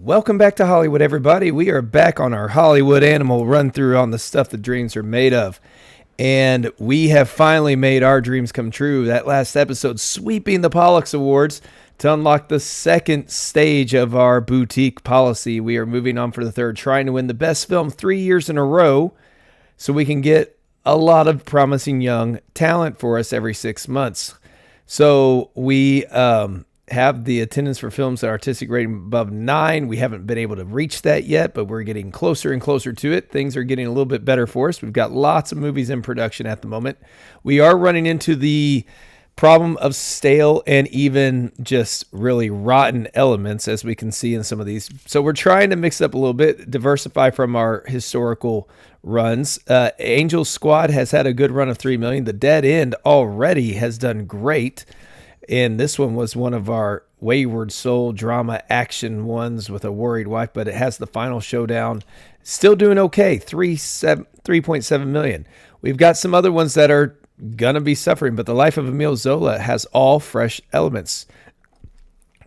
Welcome back to Hollywood, everybody. We are back on our Hollywood animal run through on the stuff that dreams are made of. And we have finally made our dreams come true. That last episode sweeping the Pollux Awards to unlock the second stage of our boutique policy. We are moving on for the third, trying to win the best film 3 years in a row so we can get a lot of promising young talent for us every 6 months. So we have the attendance for films that are artistic rating above 9. We haven't been able to reach that yet, but we're getting closer and closer to it. Things are getting a little bit better for us. We've got lots of movies in production at the moment. We are running into the problem of stale and even just really rotten elements, as we can see in some of these. So we're trying to mix up a little bit, diversify from our historical runs. Angel Squad has had a good run of 3 million. The Dead End already has done great. And this one was one of our wayward soul drama action ones with a worried wife, but it has the final showdown. Still doing okay, 3.7 million. We've got some other ones that are going to be suffering, but The Life of Emile Zola has all fresh elements.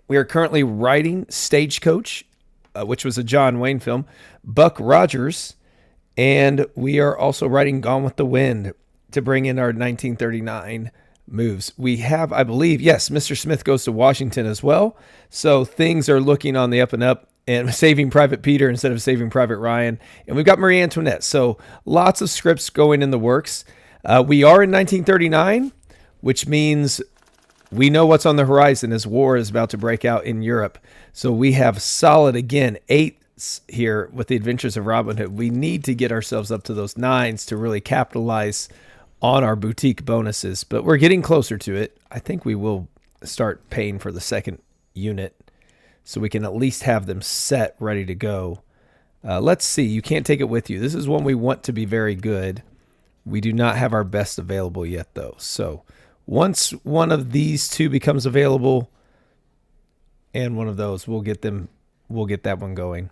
We are currently writing Stagecoach, which was a John Wayne film, Buck Rogers, and we are also writing Gone with the Wind to bring in our 1939 moves. We have, I believe, yes, Mr. Smith Goes to Washington as well. So things are looking on the up and up, and Saving Private Peter instead of Saving Private Ryan. And we've got Marie Antoinette. So lots of scripts going in the works. We are in 1939, which means we know what's on the horizon as war is about to break out in Europe. So we have solid, again, 8s here with the Adventures of Robin Hood. We need to get ourselves up to those 9s to really capitalize on our boutique bonuses, but we're getting closer to it. I think we will start paying for the second unit so we can at least have them set, ready to go. Let's see. You can't take it with you. This is one we want to be very good. We do not have our best available yet, though. So once one of these two becomes available and one of those, we'll get that one going.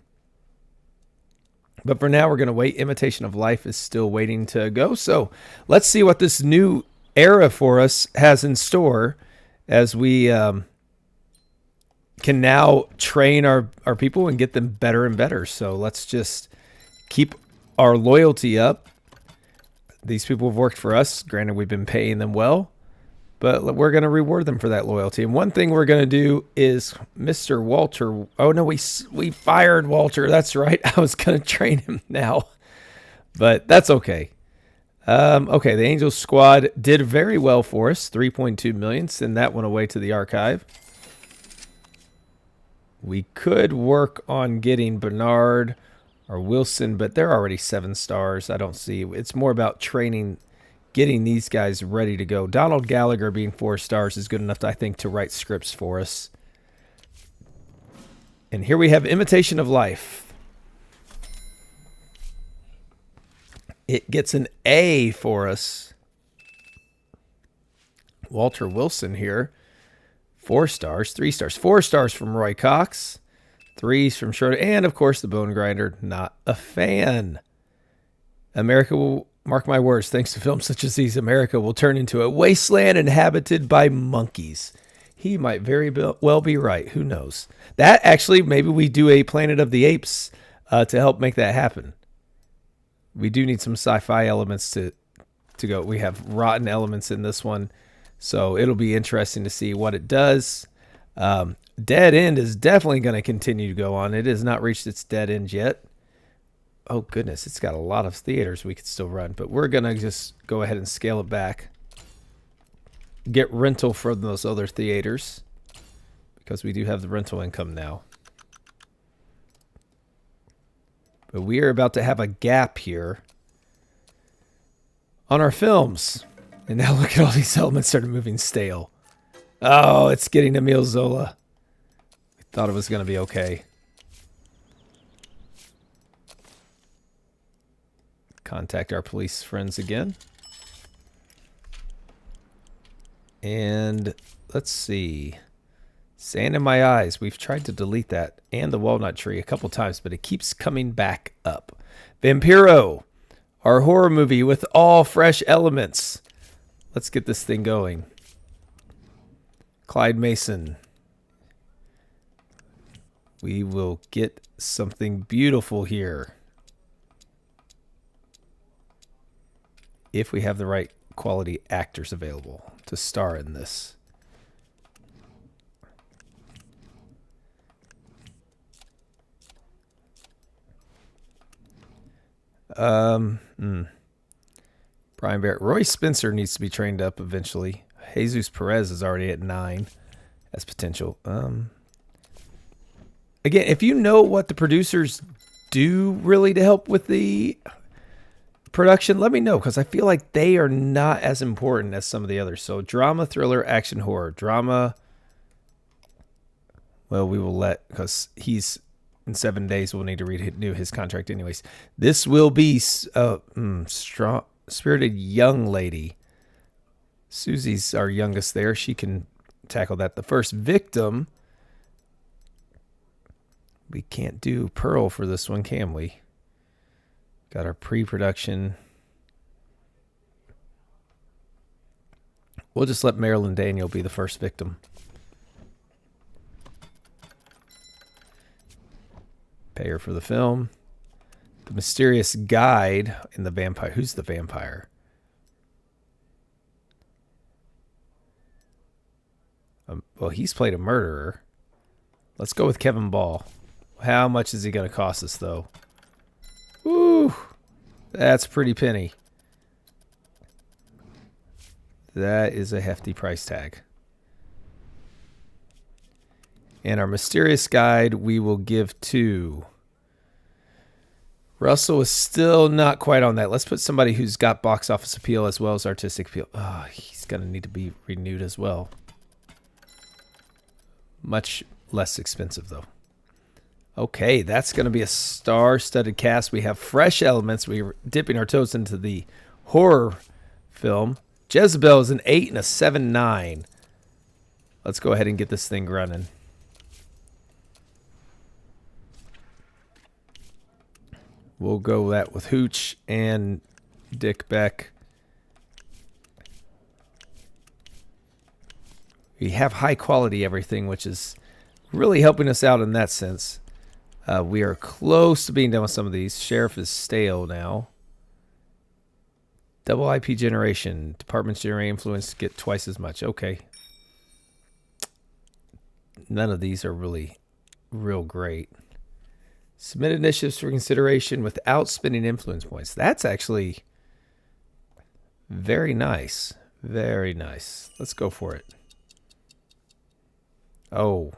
But for now, we're going to wait. Imitation of Life is still waiting to go. So let's see what this new era for us has in store as we can now train our people and get them better and better. So let's just keep our loyalty up. These people have worked for us. Granted, we've been paying them well, but we're going to reward them for that loyalty. And one thing we're going to do is Mr. Walter. Oh, no, we fired Walter. That's right. I was going to train him now, but that's okay. Okay, the Angel Squad did very well for us. 3.2 million. Send that one away to the archive. We could work on getting Bernard or Wilson, but they're already 7 stars. I don't see. It's more about training, getting these guys ready to go. Donald Gallagher being 4 stars is good enough, I think, to write scripts for us. And here we have Imitation of Life. It gets an A for us. Walter Wilson here. 4 stars, 3 stars, 4 stars from Roy Cox. 3s from Schroeder. And, of course, the Bone Grinder. Not a fan. America will... Mark my words, thanks to films such as these, America will turn into a wasteland inhabited by monkeys. He might very well be right. Who knows? That actually, maybe we do a Planet of the Apes to help make that happen. We do need some sci-fi elements to go. We have rotten elements in this one, so it'll be interesting to see what it does. Dead End is definitely going to continue to go on. It has not reached its dead end yet. Oh, goodness, it's got a lot of theaters we could still run, but we're going to just go ahead and scale it back. Get rental from those other theaters because we do have the rental income now. But we are about to have a gap here on our films. And now look at all these elements started moving stale. Oh, it's getting Emile Zola. We thought it was going to be okay. Contact our police friends again. And let's see. Sand in My Eyes. We've tried to delete that and the Walnut Tree a couple times, but it keeps coming back up. Vampiro, our horror movie with all fresh elements. Let's get this thing going. Clyde Mason. We will get something beautiful here. If we have the right quality actors available to star in this. Brian Barrett. Roy Spencer needs to be trained up eventually. Jesus Perez is already at 9 as potential. Again, if you know what the producers do really to help with the production, let me know, because I feel like they are not as important as some of the others. So drama, thriller, action, horror. Drama, well, we will let, because he's in 7 days, we'll need to renew his contract anyways. This will be strong, spirited young lady. Susie's our youngest there. She can tackle that. The first victim. We can't do Pearl for this one, can we? Got our pre-production. We'll just let Marilyn Daniel be the first victim. Pay her for the film. The mysterious guide in the vampire. Who's the vampire? Well, he's played a murderer. Let's go with Kevin Ball. How much is he going to cost us, though? Ooh, that's a pretty penny. That is a hefty price tag. And our mysterious guide we will give to... Russell is still not quite on that. Let's put somebody who's got box office appeal as well as artistic appeal. Oh, he's going to need to be renewed as well. Much less expensive, though. Okay, that's going to be a star-studded cast. We have fresh elements. We're dipping our toes into the horror film. Jezebel is an 8 and a 7.9. Let's go ahead and get this thing running. We'll go that with Hooch and Dick Beck. We have high-quality everything, which is really helping us out in that sense. We are close to being done with some of these. Sheriff is stale now. Double IP generation. Departments generate influence get twice as much. Okay. None of these are really real great. Submit initiatives for consideration without spending influence points. That's actually very nice. Very nice. Let's go for it. Oh.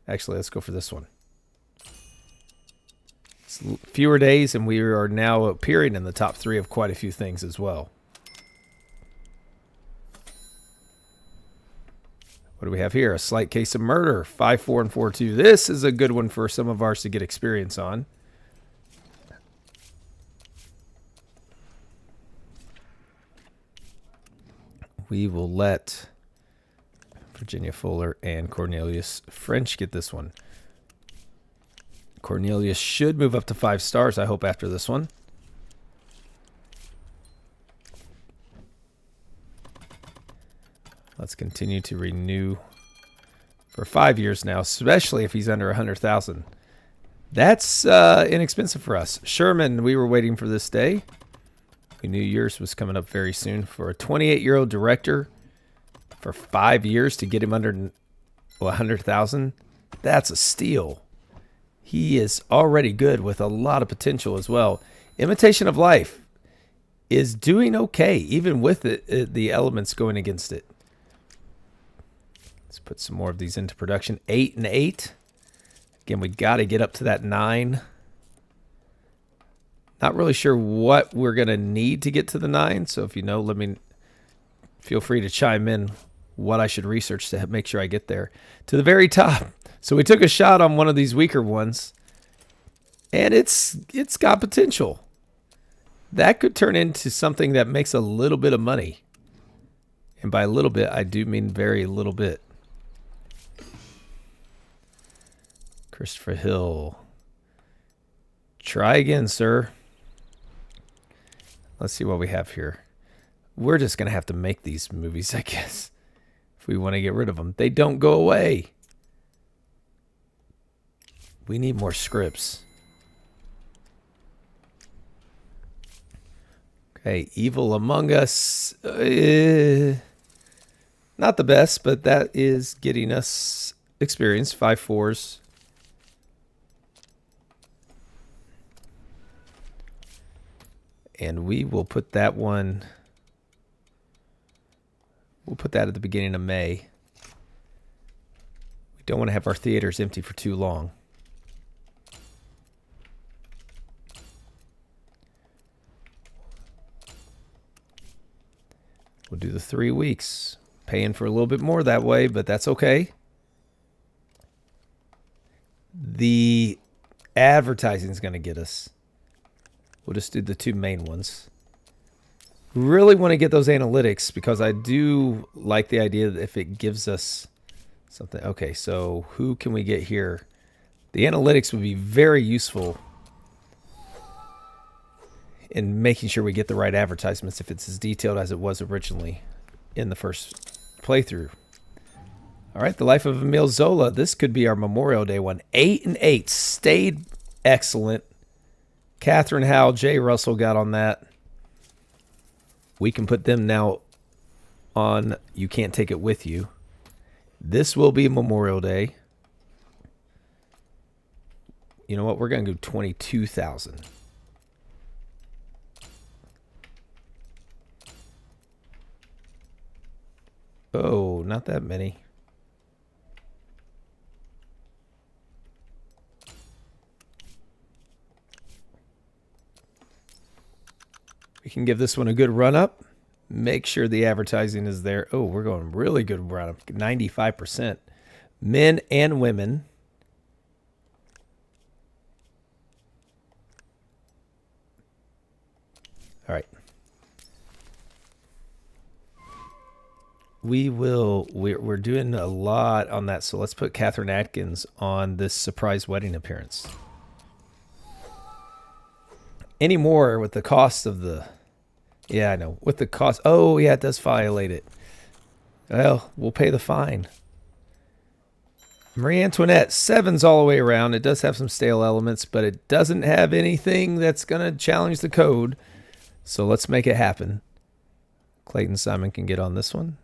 Actually, let's go for this one. It's fewer days, and we are now appearing in the top 3 of quite a few things as well. What do we have here? A slight case of murder. 5-4 and 4-2. This is a good one for some of ours to get experience on. We will let Virginia Fuller and Cornelius French get this one. Cornelius should move up to 5 stars, I hope, after this one. Let's continue to renew for 5 years now, especially if he's under 100,000. That's inexpensive for us. Sherman, we were waiting for this day. We knew yours was coming up very soon. For a 28-year-old director, for 5 years to get him under 100,000, that's a steal. He is already good with a lot of potential as well. Imitation of Life is doing okay, even with the elements going against it. Let's put some more of these into production. 8 and 8. Again, we got to get up to that 9. Not really sure what we're going to need to get to the 9. So if you know, feel free to chime in what I should research to make sure I get there. To the very top. So we took a shot on one of these weaker ones, and it's got potential. That could turn into something that makes a little bit of money. And by a little bit, I do mean very little bit. Christopher Hill. Try again, sir. Let's see what we have here. We're just going to have to make these movies, I guess, if we want to get rid of them. They don't go away. We need more scripts. Okay, Evil Among Us. Not the best, but that is getting us experience. 5 4s. And we will put that one. We'll put that at the beginning of May. We don't want to have our theaters empty for too long. We'll do the 3 weeks. Paying for a little bit more that way, but that's okay. The advertising is going to get us. We'll just do the 2 main ones. Really want to get those analytics because I do like the idea that if it gives us something. Okay, so who can we get here? The analytics would be very useful in making sure we get the right advertisements if it's as detailed as it was originally in the first playthrough. All right, The Life of Emile Zola. This could be our Memorial Day one. 8 and 8 stayed excellent. Catherine Howell, Jay Russell got on that. We can put them now on You Can't Take It With You. This will be Memorial Day. You know what? We're going to go 22,000. Oh, not that many. We can give this one a good run up. Make sure the advertising is there. Oh, we're going really good run up. 95%. Men and women. All right. We're doing a lot on that. So let's put Catherine Atkins on this surprise wedding appearance. Any more with the cost of the... Yeah, I know. With the cost... Oh, yeah, it does violate it. Well, we'll pay the fine. Marie Antoinette, 7's all the way around. It does have some stale elements, but it doesn't have anything that's going to challenge the code. So let's make it happen. Clayton Simon can get on this one.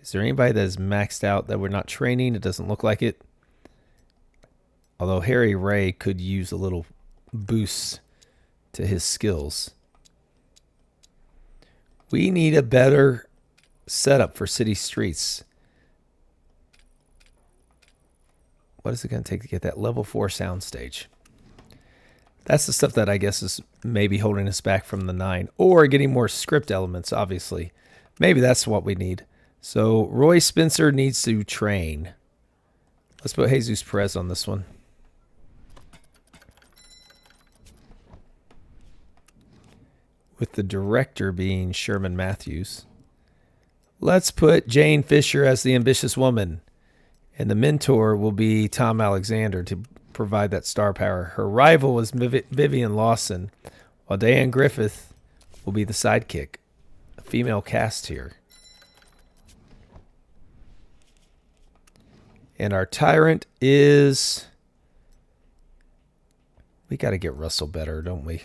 Is there anybody that is maxed out that we're not training? It doesn't look like it. Although Harry Ray could use a little boost to his skills. We need a better setup for city streets. What is it going to take to get that level 4 soundstage? That's the stuff that I guess is maybe holding us back from the 9. Or getting more script elements, obviously. Maybe that's what we need. So Roy Spencer needs to train. Let's put Jesus Perez on this one. With the director being Sherman Matthews. Let's put Jane Fisher as the ambitious woman. And the mentor will be Tom Alexander to provide that star power. Her rival is Vivian Lawson, while Diane Griffith will be the sidekick. A female cast here. And our tyrant is... We got to get Russell better, don't we?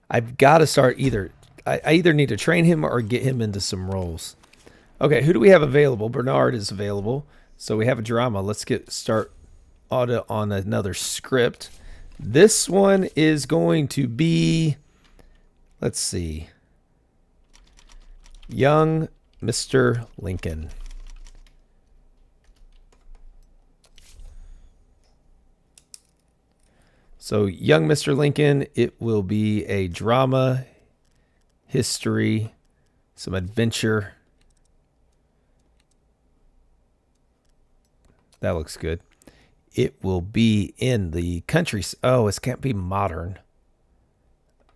I've got to start either... I either need to train him or get him into some roles. Okay, who do we have available? Bernard is available. So we have a drama. Let's start on another script. This one is going to be... Let's see. Young Mr. Lincoln. So, Young Mr. Lincoln, it will be a drama, history, some adventure. That looks good. It will be in the country. Oh, it can't be modern.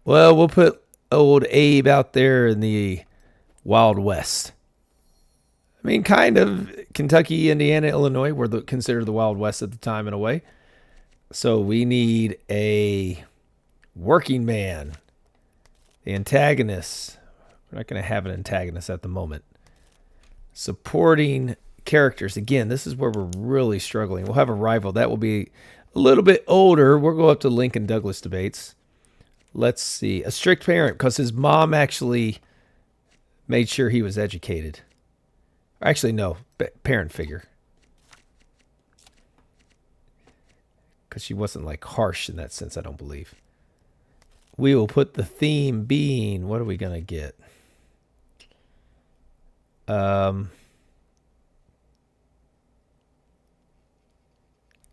Well, we'll put old Abe out there in the Wild West. I mean, kind of. Kentucky, Indiana, Illinois were considered the Wild West at the time in a way. So we need a working man. The antagonist. We're not going to have an antagonist at the moment. Supporting characters. Again, this is where we're really struggling. We'll have a rival. That will be a little bit older. We'll go up to Lincoln Douglas debates. Let's see. A strict parent, because his mom actually made sure he was educated. Actually, no, parent figure. Because she wasn't like harsh in that sense, I don't believe. We will put the theme being, what are we going to get?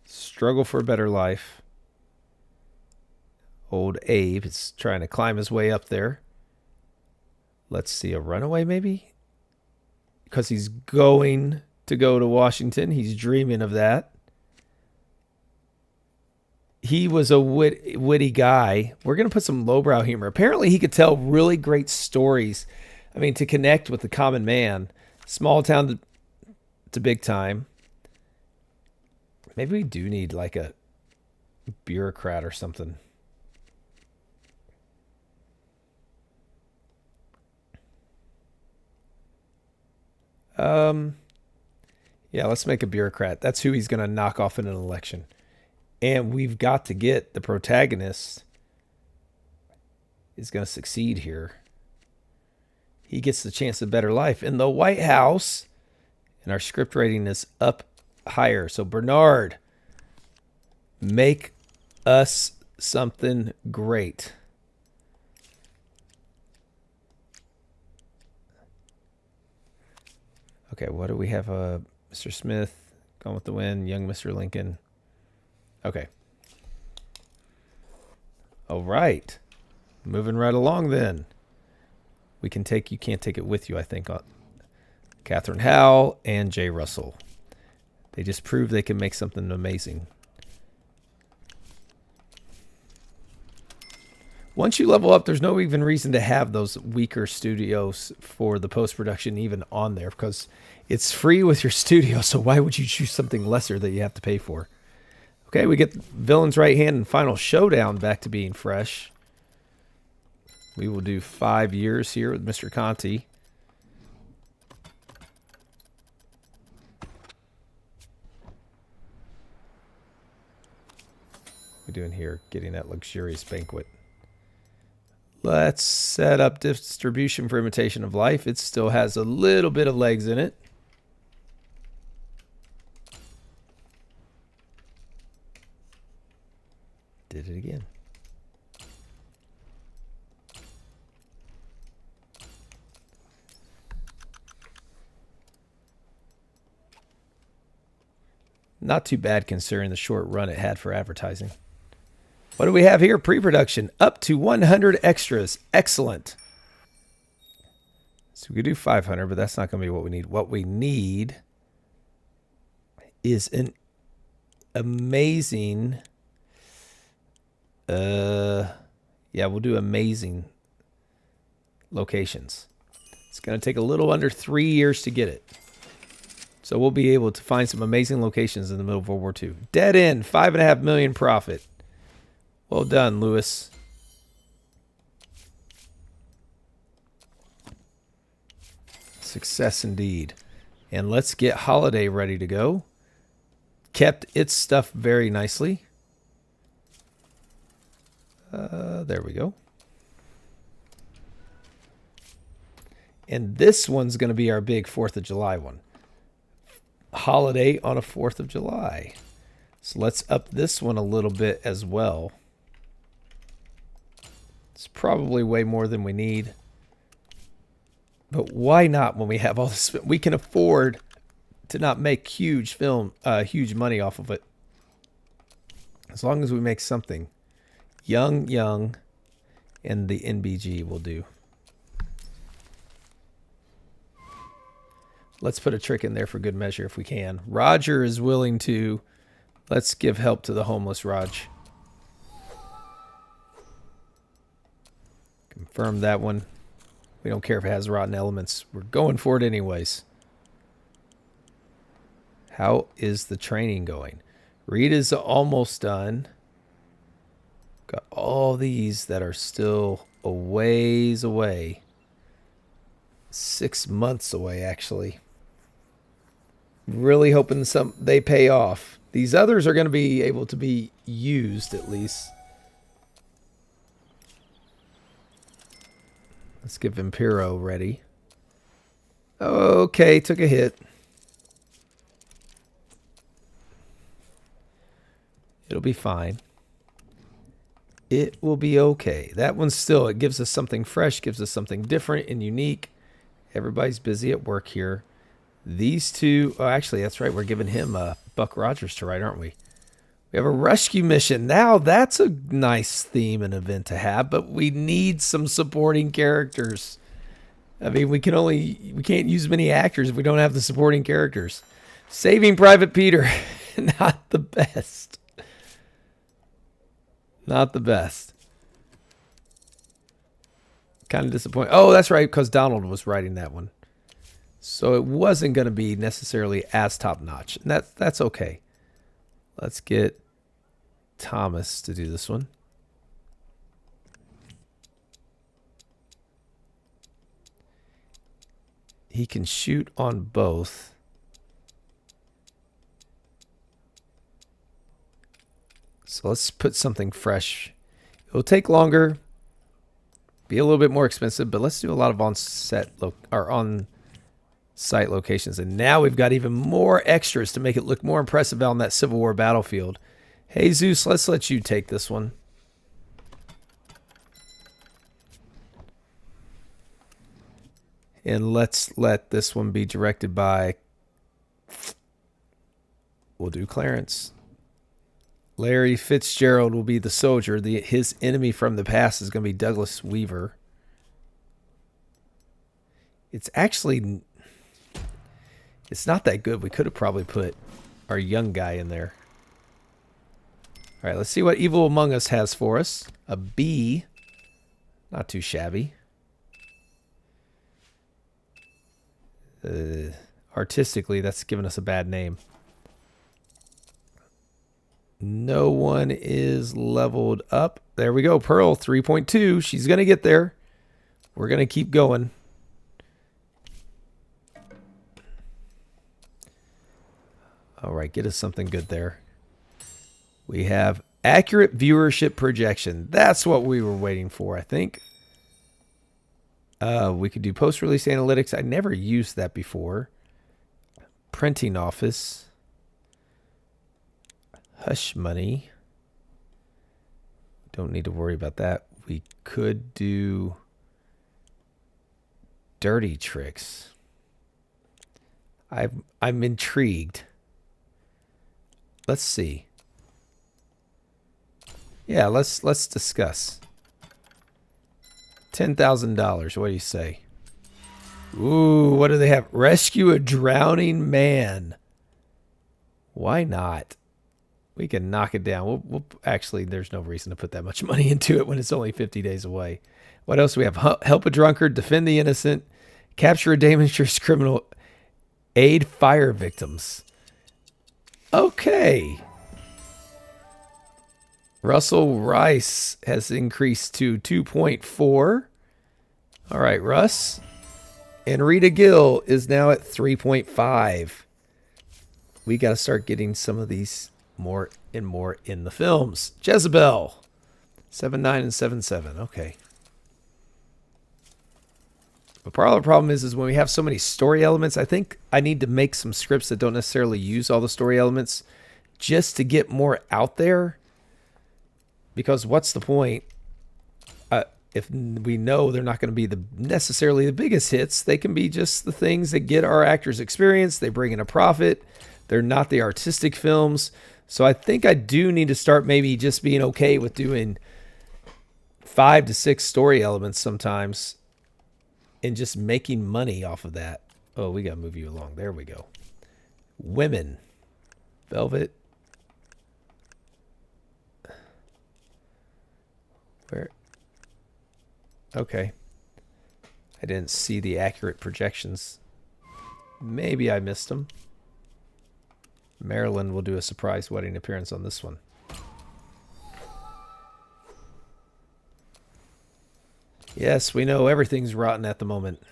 Struggle for a better life. Old Abe is trying to climb his way up there. Let's see, a runaway maybe? Because he's going to go to Washington. He's dreaming of that. He was a witty guy. We're going to put some lowbrow humor. Apparently, he could tell really great stories. I mean, to connect with the common man. Small town to big time. Maybe we do need like a bureaucrat or something. Yeah, let's make a bureaucrat. That's who he's going to knock off in an election. And we've got to get the protagonist is going to succeed here. He gets the chance of better life in the White House. And our script rating is up higher. So Bernard, make us something great. Okay, what do we have? Mr. Smith, Gone with the Wind, young Mr. Lincoln. Okay. All right. Moving right along then. You can't take it with you, I think. Catherine Howell and Jay Russell. They just proved they can make something amazing. Once you level up, there's no even reason to have those weaker studios for the post-production even on there, because it's free with your studio, so why would you choose something lesser that you have to pay for? Okay, we get Villain's Right Hand and Final Showdown back to being fresh. We will do 5 years here with Mr. Conti. What are we doing here? Getting that luxurious banquet. Let's set up distribution for Imitation of Life. It still has a little bit of legs in it. Did it again. Not too bad considering the short run it had for advertising. What do we have here? Pre-production. Up to 100 extras. Excellent. So we could do 500, but that's not going to be what we need. What we need is an amazing... yeah, we'll do amazing locations. It's going to take a little under 3 years to get it. So we'll be able to find some amazing locations in the middle of World War II. Dead End, $5.5 million profit. Well done, Lewis. Success indeed. And let's get Holiday ready to go. Kept its stuff very nicely. There we go. And this one's going to be our big 4th of July one. Holiday on a 4th of July. So let's up this one a little bit as well. It's probably way more than we need. But why not when we have all this? We can afford to not make huge money off of it. As long as we make something. Young, and the NBG will do. Let's put a trick in there for good measure if we can. Roger is willing to. Let's give help to the homeless, Raj. Confirm that one. We don't care if it has rotten elements. We're going for it anyways. How is the training going? Rita's almost done. Got all these that are still a ways away. 6 months away, actually. Really hoping they pay off. These others are going to be able to be used at least. Let's get Vampiro ready. Okay, took a hit. It'll be fine. It will be okay. That one still, it gives us something fresh, gives us something different and unique. Everybody's busy at work here. These two, oh, actually, that's right. We're giving him Buck Rogers to write, aren't we? We have a rescue mission. Now, that's a nice theme and event to have, but we need some supporting characters. I mean, we can't use many actors if we don't have the supporting characters. Saving Private Peter, not the best. Not the best. Kind of disappointing. Oh, that's right, because Donald was writing that one. So it wasn't going to be necessarily as top-notch. And that's okay. Let's get Thomas to do this one. He can shoot on both. So let's put something fresh. It'll take longer, be a little bit more expensive, but let's do a lot of on-site locations. And now we've got even more extras to make it look more impressive out on that Civil War battlefield. Hey, Zeus, let's let you take this one. And let's let this one be directed by... We'll do Clarence. Larry Fitzgerald will be the soldier. His enemy from the past is going to be Douglas Weaver. It's actually... It's not that good. We could have probably put our young guy in there. All right, let's see what Evil Among Us has for us. A B. Not too shabby. Artistically, that's given us a bad name. No one is leveled up. There we go. Pearl 3.2. She's going to get there. We're going to keep going. All right, get us something good there. We have accurate viewership projection. That's what we were waiting for, I think. We could do post-release analytics. I never used that before. Printing office. Hush money. Don't need to worry about that. We could do dirty tricks. I'm intrigued. Let's see. Yeah, let's discuss. $10,000. What do you say? Ooh, what do they have? Rescue a drowning man. Why not? We can knock it down. We'll actually, there's no reason to put that much money into it when it's only 50 days away. What else do we have? Help a drunkard, defend the innocent, capture a dangerous criminal, aid fire victims. Okay. Russell Rice has increased to 2.4. All right, Russ. And Rita Gill is now at 3.5. We got to start getting some of these more and more in the films. Jezebel. 7.9 and 7.7. Okay. But part of the problem is when we have so many story elements, I think I need to make some scripts that don't necessarily use all the story elements just to get more out there. Because what's the point if we know they're not going to be necessarily the biggest hits? They can be just the things that get our actors experience. They bring in a profit. They're not the artistic films. So I think I do need to start maybe just being okay with doing 5 to 6 story elements sometimes and just making money off of that. Oh, we got to move you along. There we go. Women. Velvet. Where? Okay. I didn't see the accurate projections. Maybe I missed them. Marilyn will do a surprise wedding appearance on this one. Yes, we know everything's rotten at the moment.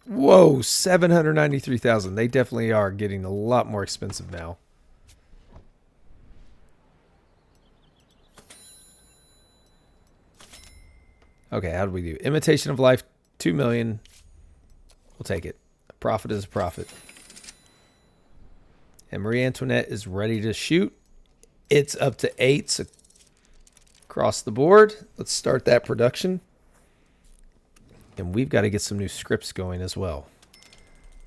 Whoa, 793,000. They definitely are getting a lot more expensive now. Okay, how do we do? Imitation of Life, 2 million. We'll take it. A profit is a profit. And Marie Antoinette is ready to shoot. It's up to 8 across the board. Let's start that production. And we've got to get some new scripts going as well.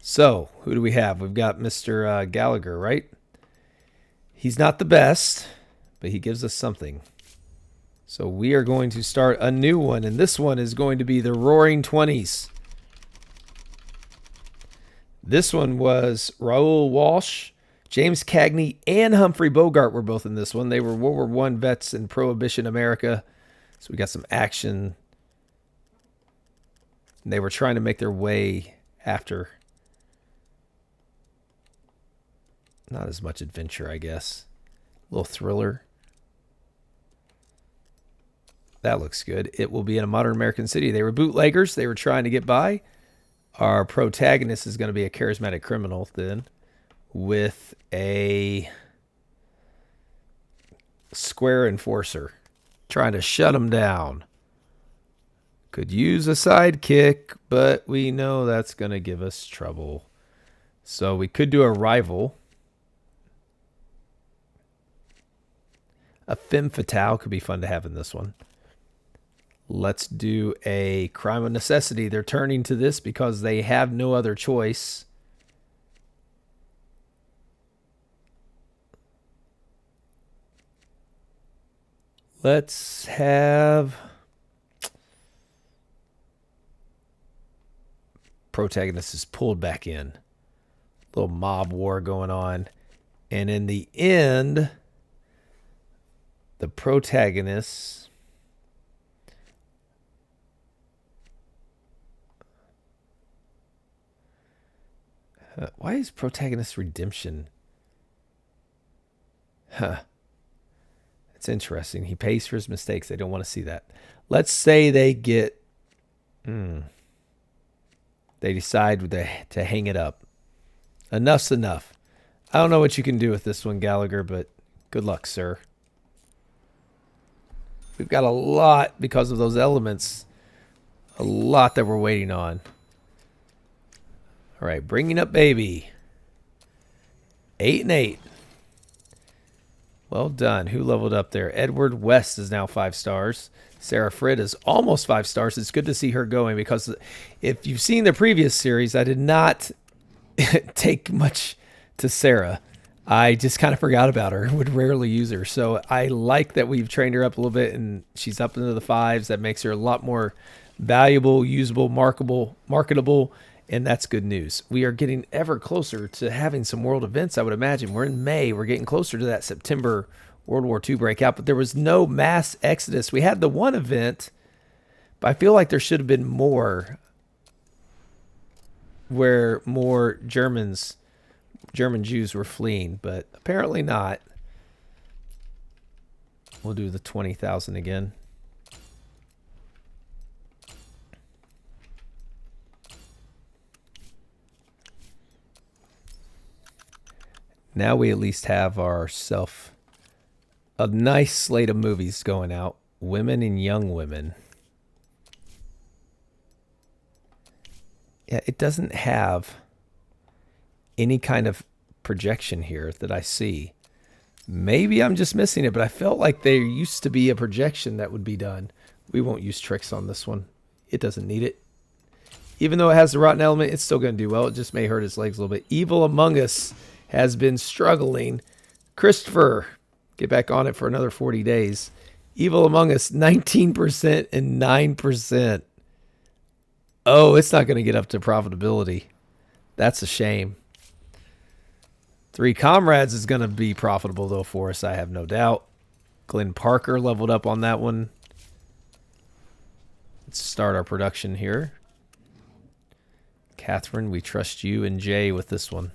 So, who do we have? We've got Mr. Gallagher, right? He's not the best, but he gives us something. So we are going to start a new one, and this one is going to be the Roaring Twenties. This one was Raoul Walsh, James Cagney, and Humphrey Bogart were both in this one. They were World War I vets in Prohibition America. So we got some action. They were trying to make their way after. Not as much adventure, I guess. A little thriller. That looks good. It will be in a modern American city. They were bootleggers. They were trying to get by. Our protagonist is going to be a charismatic criminal then with a square enforcer trying to shut him down. Could use a sidekick, but we know that's going to give us trouble. So we could do a rival. A femme fatale could be fun to have in this one. Let's do a crime of necessity. They're turning to this because they have no other choice. Let's have protagonist is pulled back in. Little mob war going on. And in the end, the protagonist why is protagonist redemption? It's interesting. He pays for his mistakes. They don't want to see that. Let's say they get... they decide to hang it up. Enough's enough. I don't know what you can do with this one, Gallagher, but good luck, sir. We've got a lot because of those elements. A lot that we're waiting on. All right, bringing up baby. 8 and 8. Well done. Who leveled up there? Edward West is now 5 stars. Sarah Frid is almost 5 stars. It's good to see her going because if you've seen the previous series, I did not take much to Sarah. I just kind of forgot about her. Would rarely use her. So I like that we've trained her up a little bit and she's up into the 5s. That makes her a lot more valuable, usable, marketable. And that's good news. We are getting ever closer to having some world events, I would imagine. We're in May. We're getting closer to that September World War II breakout, but there was no mass exodus. We had the one event, but I feel like there should have been more where more German Jews were fleeing, but apparently not. We'll do the 20,000 again. Now we at least have ourself a nice slate of movies going out. Women and young women. Yeah, it doesn't have any kind of projection here that I see. Maybe I'm just missing it, but I felt like there used to be a projection that would be done. We won't use tricks on this one. It doesn't need it. Even though it has the rotten element, it's still going to do well. It just may hurt his legs a little bit. Evil Among Us has been struggling. Christopher, get back on it for another 40 days. Evil Among Us, 19% and 9%. Oh, it's not going to get up to profitability. That's a shame. 3 Comrades is going to be profitable, though, for us, I have no doubt. Glenn Parker leveled up on that one. Let's start our production here. Catherine, we trust you, and Jay with this one.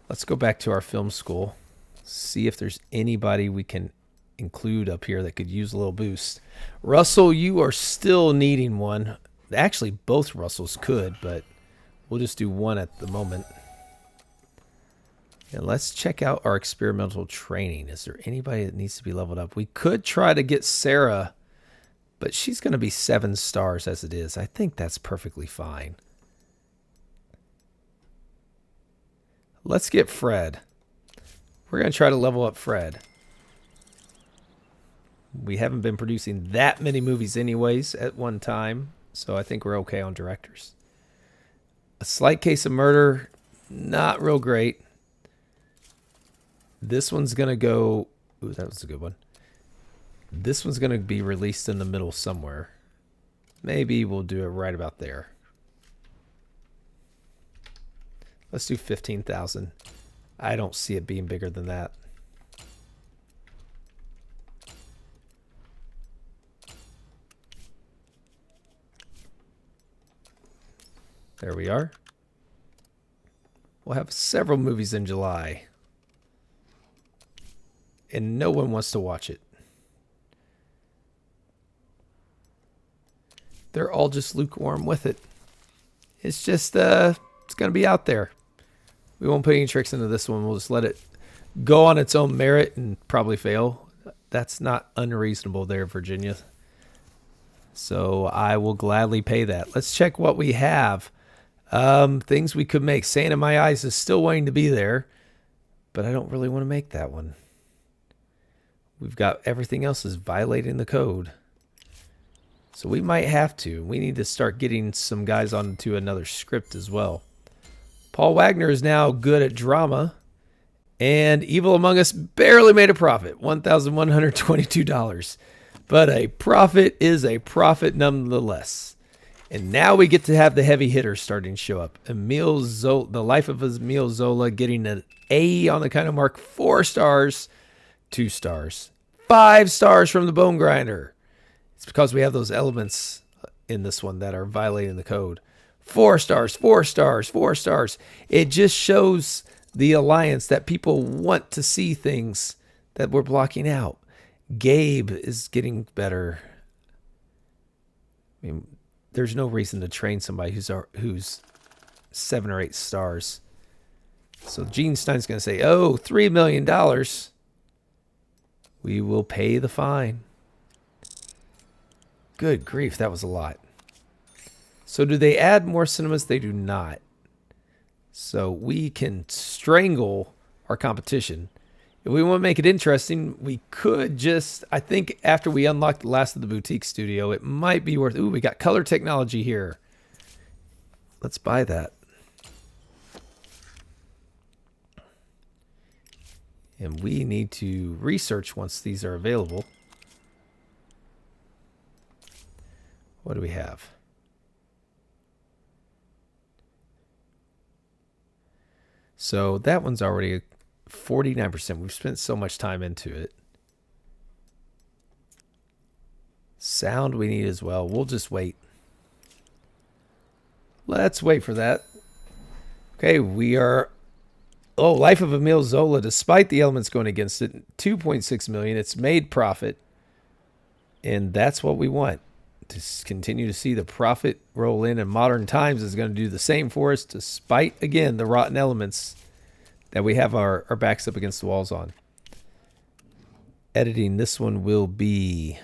Let's go back to our film school. See if there's anybody we can include up here that could use a little boost. Russell, you are still needing one. Actually, both Russells could, but we'll just do one at the moment. And let's check out our experimental training. Is there anybody that needs to be leveled up? We could try to get Sarah, but she's going to be 7 stars as it is. I think that's perfectly fine. Let's get Fred. We're going to try to level up Fred. We haven't been producing that many movies anyways at one time, so I think we're okay on directors. A Slight Case of Murder, not real great. This one's going to go... Ooh, that was a good one. This one's going to be released in the middle somewhere. Maybe we'll do it right about there. Let's do 15,000. I don't see it being bigger than that. There we are. We'll have several movies in July. And no one wants to watch it. They're all just lukewarm with it. It's just, it's going to be out there. We won't put any tricks into this one. We'll just let it go on its own merit and probably fail. That's not unreasonable there, Virginia. So I will gladly pay that. Let's check what we have. Things we could make. Sand in My Eyes is still waiting to be there, but I don't really want to make that one. We've got everything else is violating the code. So we might have to. We need to start getting some guys onto another script as well. Paul Wagner is now good at drama. And Evil Among Us barely made a profit. $1,122. But a profit is a profit nonetheless. And now we get to have the heavy hitters starting to show up. Emile Zola, The Life of Emile Zola, getting an A on the kind of mark. 4 stars, 2 stars. 5 stars from the Bone Grinder. It's because we have those elements in this one that are violating the code. 4 stars, 4 stars, 4 stars. It just shows the alliance that people want to see things that we're blocking out. Gabe is getting better. I mean, there's no reason to train somebody who's 7 or 8 stars. So Gene Stein's going to say, oh, $3 million. We will pay the fine. Good grief, that was a lot. So do they add more cinemas? They do not. So we can strangle our competition. If we want to make it interesting, we could just, I think after we unlock the last of the boutique studio, it might be worth, ooh, we got color technology here. Let's buy that. And we need to research once these are available. What do we have? So that one's already 49%. We've spent so much time into it. Sound we need as well. We'll just wait. Let's wait for that. Okay, we are... Oh, Life of Emile Zola, despite the elements going against it, 2.6 million. It's made profit. And that's what we want. To continue to see the profit roll in Modern Times is going to do the same for us, despite, again, the rotten elements that we have our backs up against the walls on. Editing, this one will be...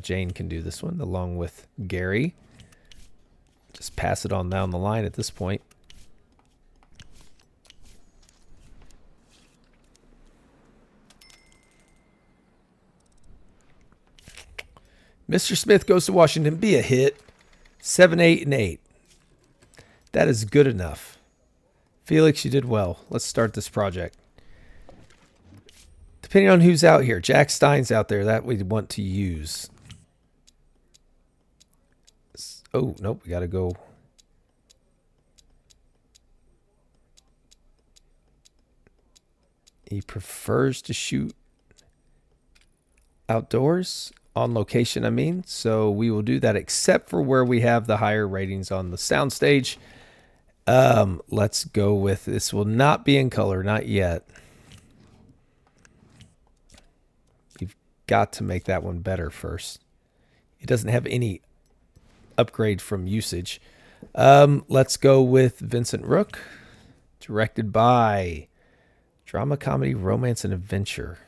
Jane can do this one, along with Gary. Just pass it on down the line at this point. Mr. Smith Goes to Washington. Be a hit. 7, 8, and 8. That is good enough. Felix, you did well. Let's start this project. Depending on who's out here. Jack Stein's out there. That we want to use. Oh, nope. We got to go. He prefers to shoot outdoors. On location, I mean. So we will do that except for where we have the higher ratings on the soundstage. Let's go with this. Will not be in color, not yet. We've got to make that one better first. It doesn't have any upgrade from usage. Let's go with Vincent Rook, directed by drama, comedy, romance, and adventure.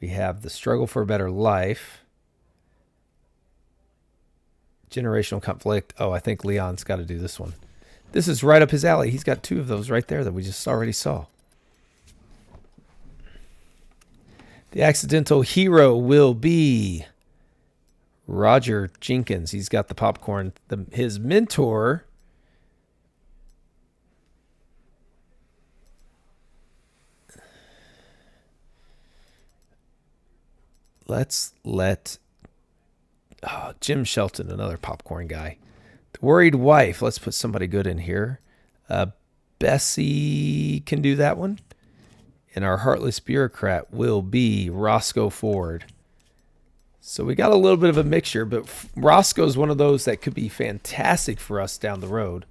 We have The Struggle for a Better Life, generational conflict. Oh, I think Leon's got to do this one. This is right up his alley. He's got 2 of those right there that we just already saw. The accidental hero will be Roger Jenkins. He's got the popcorn. His mentor, let's let Jim Shelton, another popcorn guy. The worried wife. Let's put somebody good in here. Bessie can do that one. And our heartless bureaucrat will be Roscoe Ford. So we got a little bit of a mixture, but Roscoe's one of those that could be fantastic for us down the road.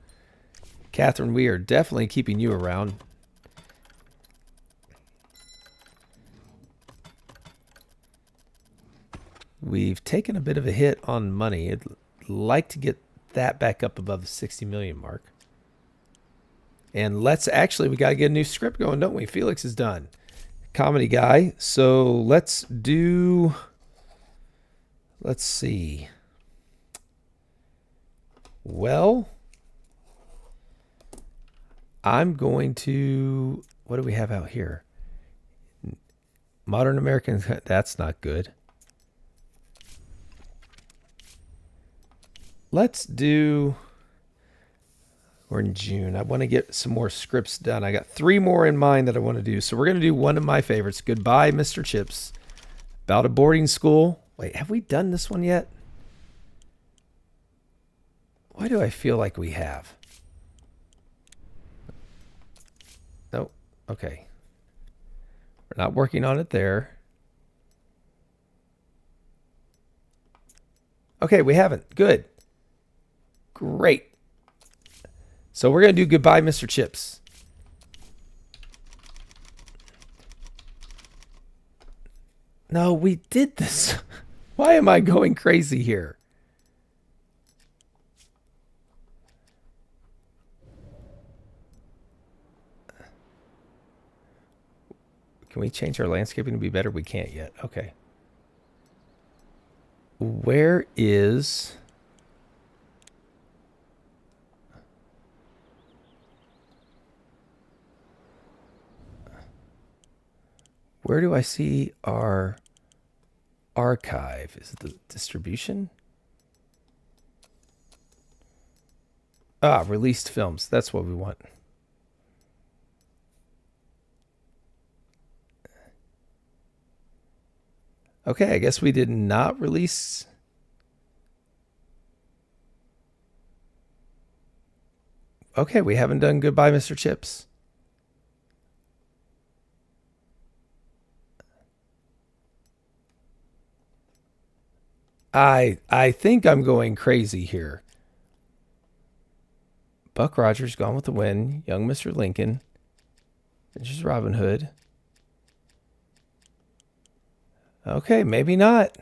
Catherine, we are definitely keeping you around. We've taken a bit of a hit on money. I'd like to get that back up above the 60 million mark. And we got to get a new script going, don't we? Felix is done. Comedy guy. So let's see. Well, I'm going to, what do we have out here? Modern American, that's not good. We're in June. I want to get some more scripts done. I got 3 more in mind that I want to do. So we're going to do one of my favorites. Goodbye, Mr. Chips. About a boarding school. Wait, have we done this one yet? Why do I feel like we have? Nope. Okay. We're not working on it there. Okay, we haven't. Good. Great. So we're going to do Goodbye, Mr. Chips. No, we did this. Why am I going crazy here? Can we change our landscaping to be better? We can't yet. Okay. Where do I see our archive? Is it the distribution? Released films. That's what we want. Okay, I guess we did not release. Okay, we haven't done Goodbye, Mr. Chips. I think I'm going crazy here. Buck Rogers, Gone with the Wind, Young Mr. Lincoln, Adventures Robin Hood. Okay, maybe not.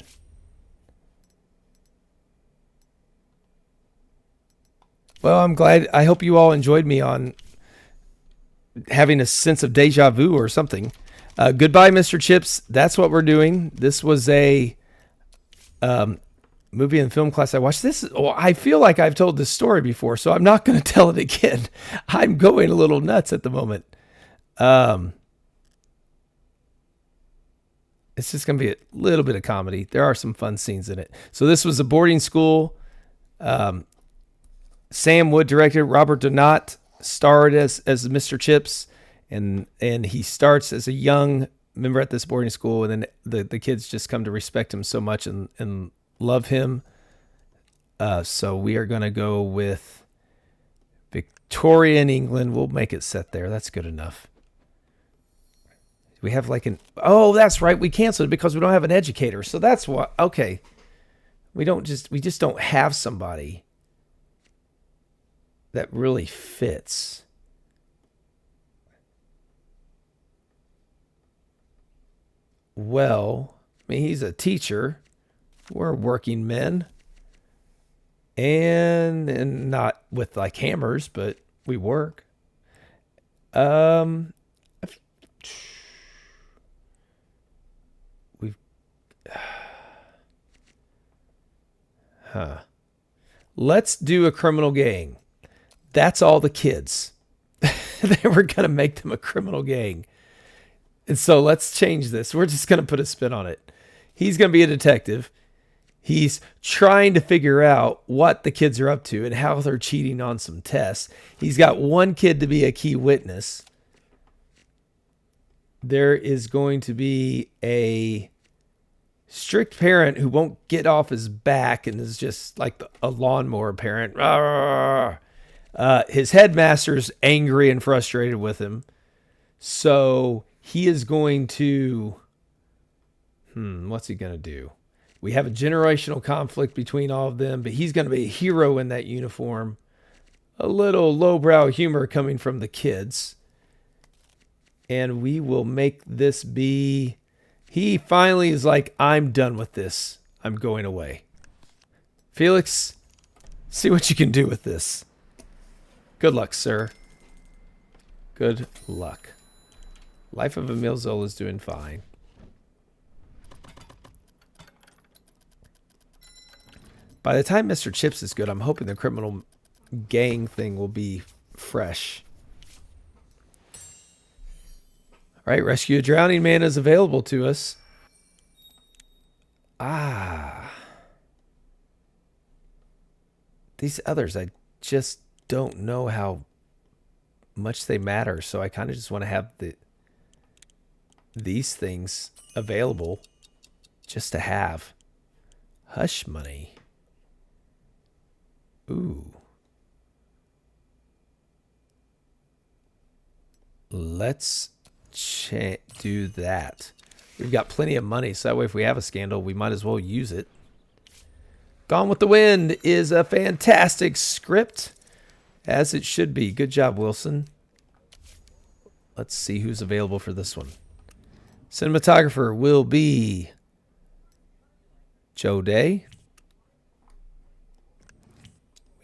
Well, I'm glad. I hope you all enjoyed me on having a sense of deja vu or something. Goodbye, Mr. Chips. That's what we're doing. This was a movie and film class I watched. I feel like I've told this story before, so I'm not going to tell it again. I'm going a little nuts at the moment. It's just going to be a little bit of comedy. There are some fun scenes in it. So this was a boarding school. Sam Wood directed. Robert Donat starred as Mr. Chips, and he starts as a young member at this boarding school, and then the kids just come to respect him so much and love him. So we are going to go with Victorian England. We'll make it set there. That's good enough. We have that's right. We canceled it because we don't have an educator. So that's what, okay. We just don't have somebody that really fits. Well, I mean, he's a teacher. We're working men. And not with like hammers, but we work. We've Let's do a criminal gang. That's all the kids. They were going to make them a criminal gang. And so let's change this. We're just going to put a spin on it. He's going to be a detective. He's trying to figure out what the kids are up to and how they're cheating on some tests. He's got one kid to be a key witness. There is going to be a strict parent who won't get off his back and is just like a lawnmower parent. His headmaster's angry and frustrated with him. So he is going to... what's he going to do? We have a generational conflict between all of them, but he's going to be a hero in that uniform. A little lowbrow humor coming from the kids. And we will make this be... He finally is like, I'm done with this. I'm going away. Felix, see what you can do with this. Good luck, sir. Good luck. Life of Emil Zola is doing fine. By the time Mr. Chips is good, I'm hoping the criminal gang thing will be fresh. All right, rescue a drowning man is available to us. These others, I just don't know how much they matter, so I kind of just want to have these things available just to have. Hush money. Ooh. Let's do that. We've got plenty of money, so that way if we have a scandal, we might as well use it. Gone with the Wind is a fantastic script, as it should be. Good job, Wilson. Let's see who's available for this one. Cinematographer will be Joe Day.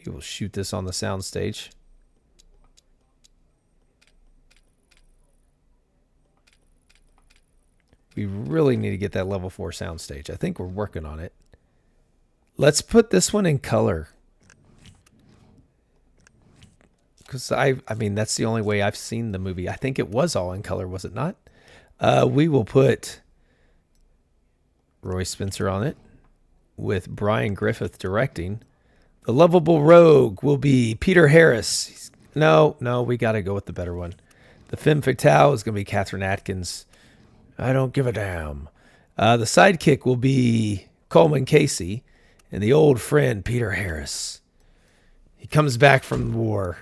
We will shoot this on the soundstage. We really need to get that level 4 soundstage. I think we're working on it. Let's put this one in color. Because I mean, that's the only way I've seen the movie. I think it was all in color, was it not? We will put Roy Spencer on it with Brian Griffith directing. The lovable rogue will be Peter Harris. No, we got to go with the better one. The femme fatale is going to be Catherine Atkins. I don't give a damn. The sidekick will be Coleman Casey. And the old friend, Peter Harris. He comes back from the war.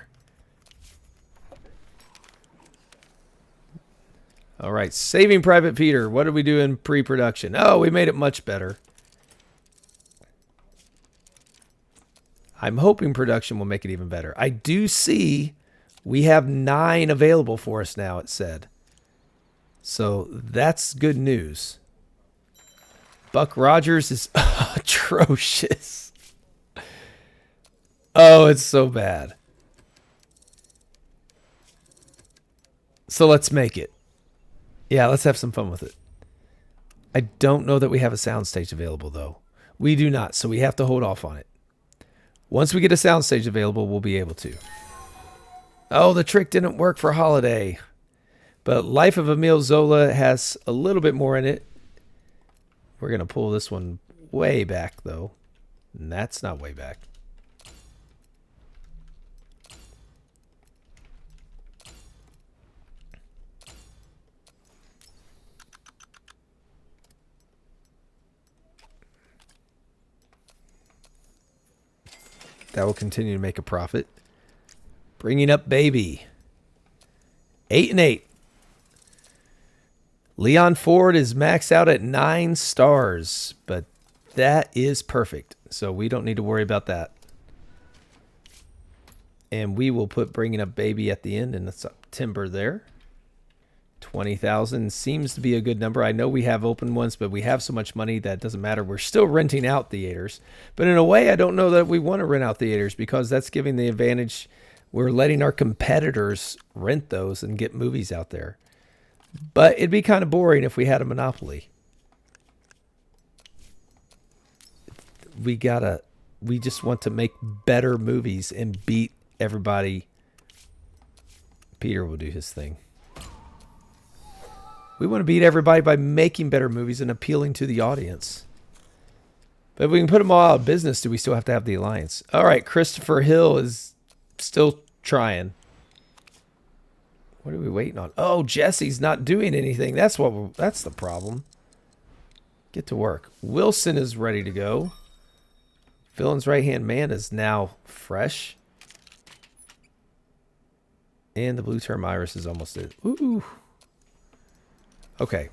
All right, Saving Private Peter. What did we do in pre-production? Oh, we made it much better. I'm hoping production will make it even better. I do see we have 9 available for us now, it said. So that's good news. Buck Rogers is atrocious. Oh, it's so bad. So let's make it. Yeah, let's have some fun with it. I don't know that we have a soundstage available, though. We do not, so we have to hold off on it. Once we get a soundstage available, we'll be able to. Oh, the trick didn't work for Holiday. But Life of Emil Zola has a little bit more in it. We're going to pull this one way back, though. And that's not way back. That will continue to make a profit. Bringing Up Baby. 8 and 8. Leon Ford is maxed out at 9 stars, but that is perfect. So we don't need to worry about that. And we will put Bringing Up Baby at the end in the September there. 20,000 seems to be a good number. I know we have open ones, but we have so much money that it doesn't matter. We're still renting out theaters. But in a way, I don't know that we want to rent out theaters because that's giving the advantage. We're letting our competitors rent those and get movies out there. But it'd be kind of boring if we had a monopoly. We just want to make better movies and beat everybody. Peter will do his thing. We want to beat everybody by making better movies and appealing to the audience. But if we can put them all out of business, do we still have to have the alliance? All right, Christopher Hill is still trying. What are we waiting on? Oh, Jesse's not doing anything. That's the problem. Get to work. Wilson is ready to go. Villain's right-hand man is now fresh. And the blue term iris is almost it. Ooh. Okay.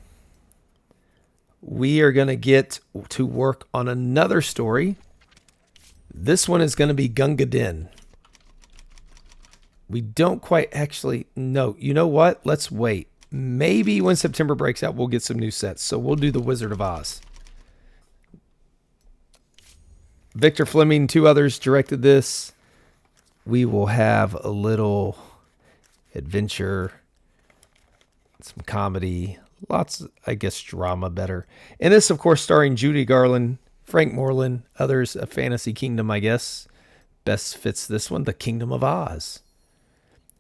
We are going to get to work on another story. This one is going to be Gunga Din. We don't quite actually know. You know what? Let's wait. Maybe when September breaks out, we'll get some new sets. So we'll do the Wizard of Oz. Victor Fleming, 2 others directed this. We will have a little adventure, some comedy, lots, I guess, drama better. And this, of course, starring Judy Garland, Frank Moreland, others, a fantasy kingdom, I guess. Best fits this one, the Kingdom of Oz.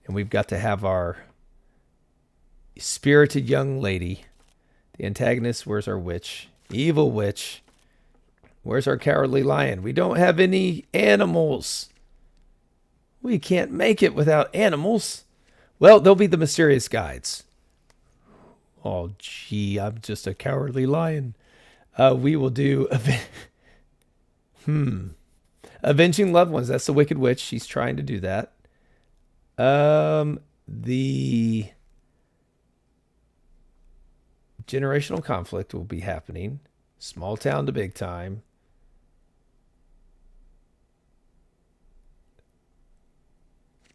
And we've got to have our spirited young lady. The antagonist, where's our witch? Evil witch. Where's our cowardly lion? We don't have any animals. We can't make it without animals. Well, they'll be the mysterious guides. Oh, gee, I'm just a cowardly lion. We will do... Avenging Loved Ones. That's the Wicked Witch. She's trying to do that. The generational conflict will be happening. Small town to big time.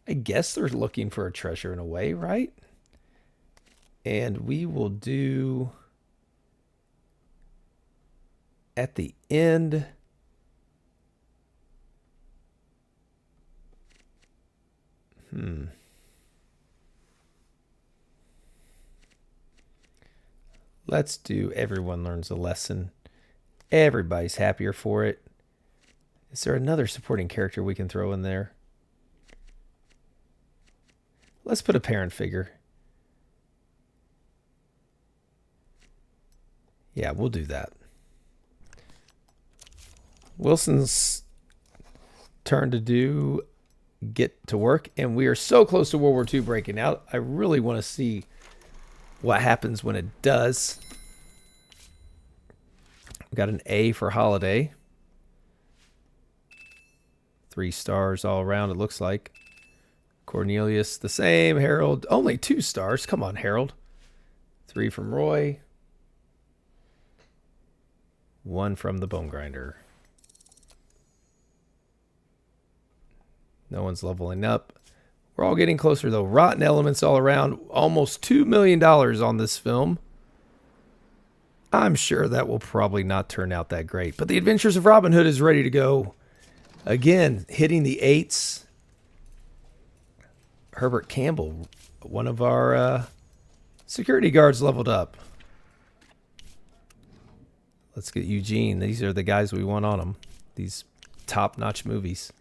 I guess they're looking for a treasure in a way, right? And we will do at the end. Let's do Everyone Learns a Lesson. Everybody's happier for it. Is there another supporting character we can throw in there? Let's put a parent figure. Yeah, we'll do that. Wilson's turn to get to work, and we are so close to World War II breaking out. I really want to see what happens when it does. We got an A for holiday. 3 stars all around, it looks like. Cornelius, the same. Harold, only 2 stars. Come on, Harold. 3 from Roy. 1 from the Bone Grinder. No one's leveling up. We're all getting closer, though. Rotten elements all around. Almost $2 million on this film. I'm sure that will probably not turn out that great. But The Adventures of Robin Hood is ready to go. Again, hitting the 8s. Herbert Campbell, one of our security guards, leveled up. Let's get Eugene. These are the guys we want on them. These top-notch movies.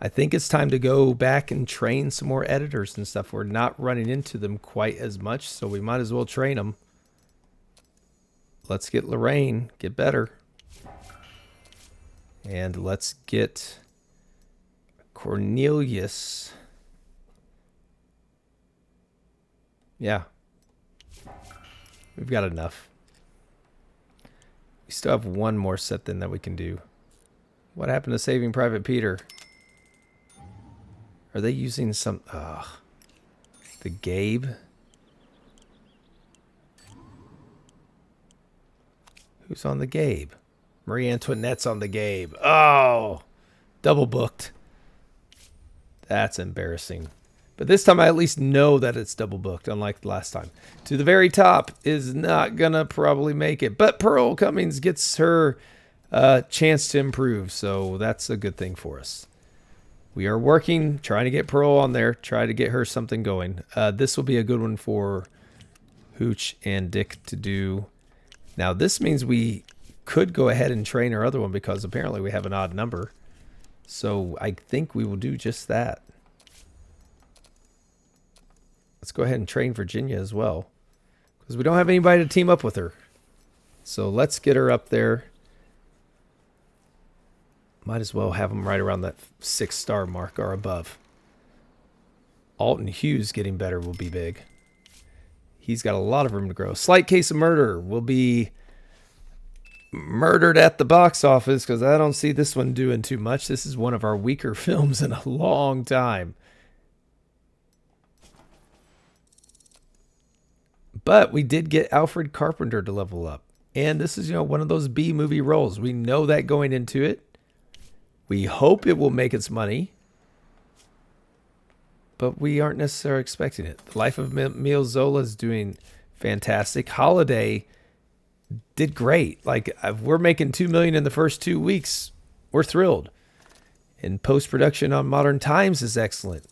I think it's time to go back and train some more editors and stuff. We're not running into them quite as much, so we might as well train them. Let's get Lorraine, get better. And let's get Cornelius. Yeah. We've got enough. We still have one more set then that we can do. What happened to Saving Private Peter? Are they using some... the Gabe? Who's on the Gabe? Marie Antoinette's on the Gabe. Oh! Double booked. That's embarrassing. But this time I at least know that it's double booked, unlike the last time. To the very top is not going to probably make it. But Pearl Cummings gets her chance to improve, so that's a good thing for us. We are working, trying to get Pearl on there, try to get her something going. This will be a good one for Hooch and Dick to do. Now, this means we could go ahead and train our other one because apparently we have an odd number. So I think we will do just that. Let's go ahead and train Virginia as well, because we don't have anybody to team up with her. So let's get her up there. Might as well have them right around that 6-star mark or above. Alton Hughes getting better will be big. He's got a lot of room to grow. Slight Case of Murder will be murdered at the box office because I don't see this one doing too much. This is one of our weaker films in a long time. But we did get Alfred Carpenter to level up. And this is, one of those B movie roles. We know that going into it. We hope it will make its money, but we aren't necessarily expecting it. The Life of Emile Zola is doing fantastic. Holiday did great. Like, if we're making $2 million in the first 2 weeks, we're thrilled. And post-production on Modern Times is excellent.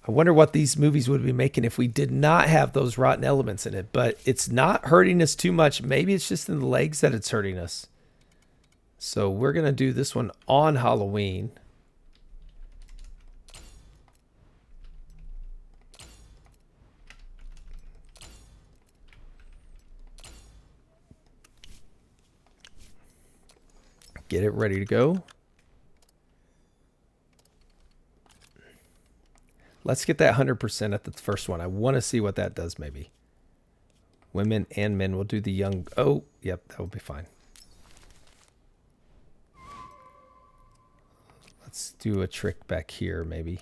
I wonder what these movies would be making if we did not have those rotten elements in it, but it's not hurting us too much. Maybe it's just in the legs that it's hurting us. So we're going to do this one on Halloween. Get it ready to go. Let's get that 100% at the first one. I want to see what that does maybe. Women and men will do the young. Oh, yep, that will be fine. Let's do a trick back here, maybe.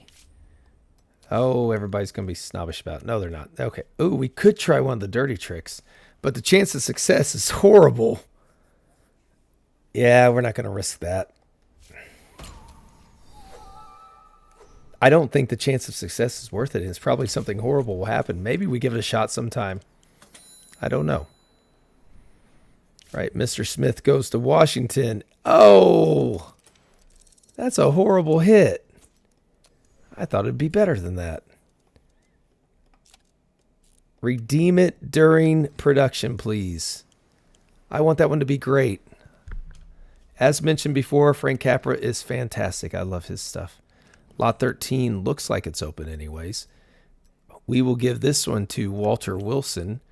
Oh, everybody's going to be snobbish about it. No, they're not. Okay. Oh, we could try one of the dirty tricks, but the chance of success is horrible. Yeah, we're not going to risk that. I don't think the chance of success is worth it. It's probably something horrible will happen. Maybe we give it a shot sometime. I don't know. All right, Mr. Smith goes to Washington. Oh! That's a horrible hit. I thought it'd be better than that. Redeem it during production, please. I want that one to be great. As mentioned before, Frank Capra is fantastic. I love his stuff. Lot 13 looks like it's open anyways. We will give this one to Walter Wilson.